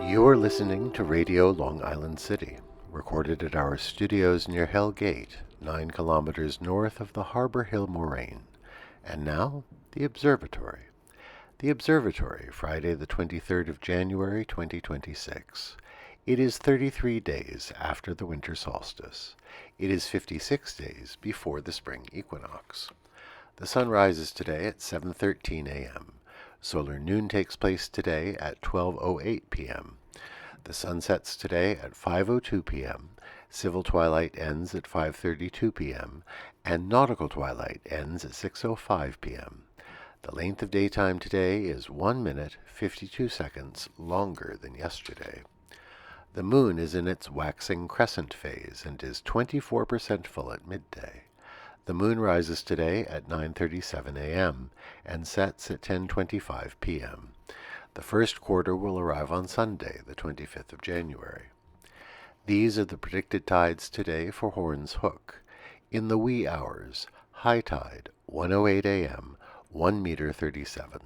You're listening to Radio Long Island City, recorded at our studios near Hell Gate, 9 kilometers north of the Harbor Hill Moraine. And now, the Observatory. The Observatory, Friday the 23rd of January, 2026. It is 33 days after the winter solstice. It is 56 days before the spring equinox. The sun rises today at 7:13 a.m. Solar noon takes place today at 12:08 p.m. The sun sets today at 5:02 p.m. Civil twilight ends at 5:32 p.m. and nautical twilight ends at 6:05 p.m. The length of daytime today is 1 minute 52 seconds longer than yesterday. The moon is in its waxing crescent phase and is 24% full at midday. The moon rises today at 9:37 a.m. and sets at 10:25 p.m. The first quarter will arrive on Sunday, the 25th of January. These are the predicted tides today for Horns Hook. In the wee hours, high tide, 1:08 a.m., 1 meter 37.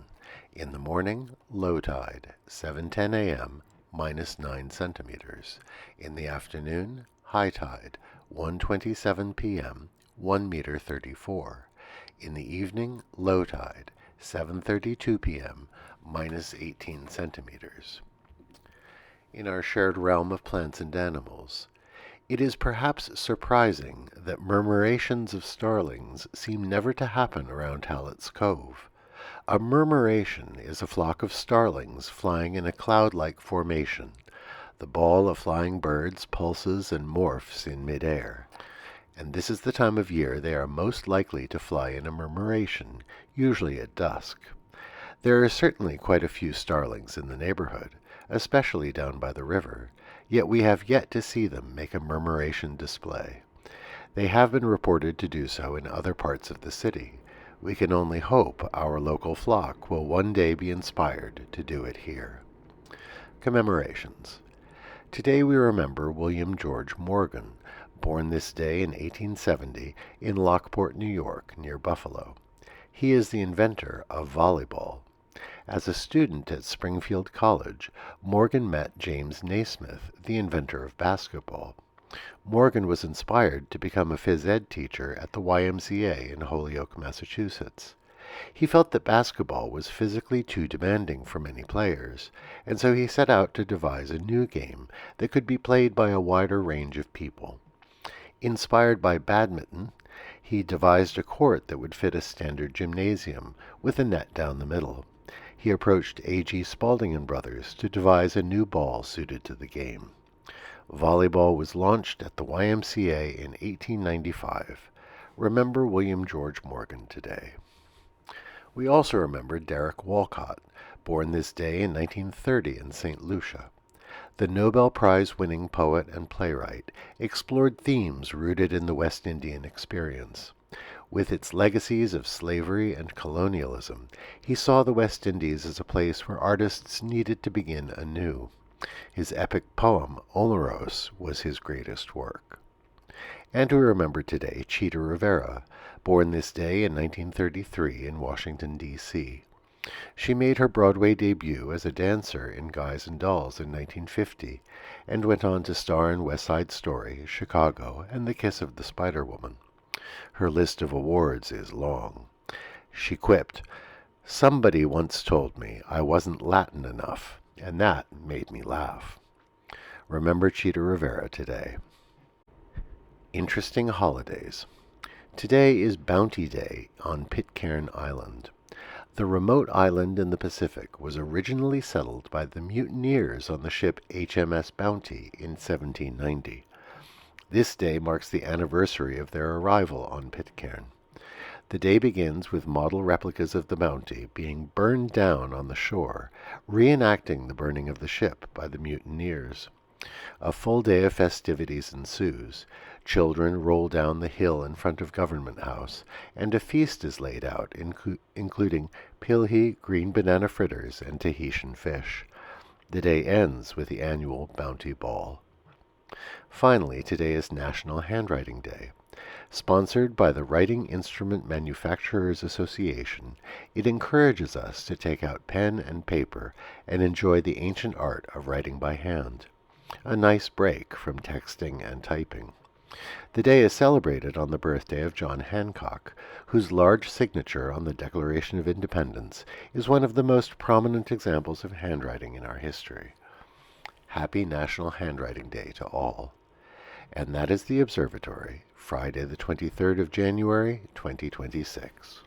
In the morning, low tide, 7:10 a.m., -9 centimeters. In the afternoon, high tide, 1:27 p.m., 1 meter 34. In the evening, low tide, 7:32 p.m., -18 centimeters. In our shared realm of plants and animals, it is perhaps surprising that murmurations of starlings seem never to happen around Hallett's Cove. A murmuration is a flock of starlings flying in a cloud-like formation. The ball of flying birds pulses and morphs in midair, and this is the time of year they are most likely to fly in a murmuration, usually at dusk. There are certainly quite a few starlings in the neighborhood, especially down by the river, yet we have yet to see them make a murmuration display. They have been reported to do so in other parts of the city. We can only hope our local flock will one day be inspired to do it here. Commemorations. Today we remember William George Morgan, born this day in 1870 in Lockport, New York, near Buffalo. He is the inventor of volleyball. As a student at Springfield College, Morgan met James Naismith, the inventor of basketball. Morgan was inspired to become a phys ed teacher at the YMCA in Holyoke, Massachusetts. He felt that basketball was physically too demanding for many players, and so he set out to devise a new game that could be played by a wider range of people. Inspired by badminton, he devised a court that would fit a standard gymnasium, with a net down the middle. He approached A.G. Spalding and Brothers to devise a new ball suited to the game. Volleyball was launched at the YMCA in 1895. Remember William George Morgan today. We also remember Derek Walcott, born this day in 1930 in St. Lucia. The Nobel Prize-winning poet and playwright explored themes rooted in the West Indian experience. With its legacies of slavery and colonialism, he saw the West Indies as a place where artists needed to begin anew. His epic poem, Omeros, was his greatest work. And we remember today Chita Rivera, born this day in 1933 in Washington, D.C. She made her Broadway debut as a dancer in Guys and Dolls in 1950, and went on to star in West Side Story, Chicago, and The Kiss of the Spider Woman. Her list of awards is long. She quipped, "Somebody once told me I wasn't Latin enough, and that made me laugh." Remember Chita Rivera today. Interesting holidays. Today is Bounty Day on Pitcairn Island. The remote island in the Pacific was originally settled by the mutineers on the ship HMS Bounty in 1790. This day marks the anniversary of their arrival on Pitcairn. The day begins with model replicas of the Bounty being burned down on the shore, reenacting the burning of the ship by the mutineers. A full day of festivities ensues. Children roll down the hill in front of Government House, and a feast is laid out, including pilhi, green banana fritters, and Tahitian fish. The day ends with the annual Bounty Ball. Finally, today is National Handwriting Day. Sponsored by the Writing Instrument Manufacturers Association, it encourages us to take out pen and paper and enjoy the ancient art of writing by hand. A nice break from texting and typing. The day is celebrated on the birthday of John Hancock, whose large signature on the Declaration of Independence is one of the most prominent examples of handwriting in our history. Happy National Handwriting Day to all. And that is the Observatory, Friday the 23rd of January, 2026.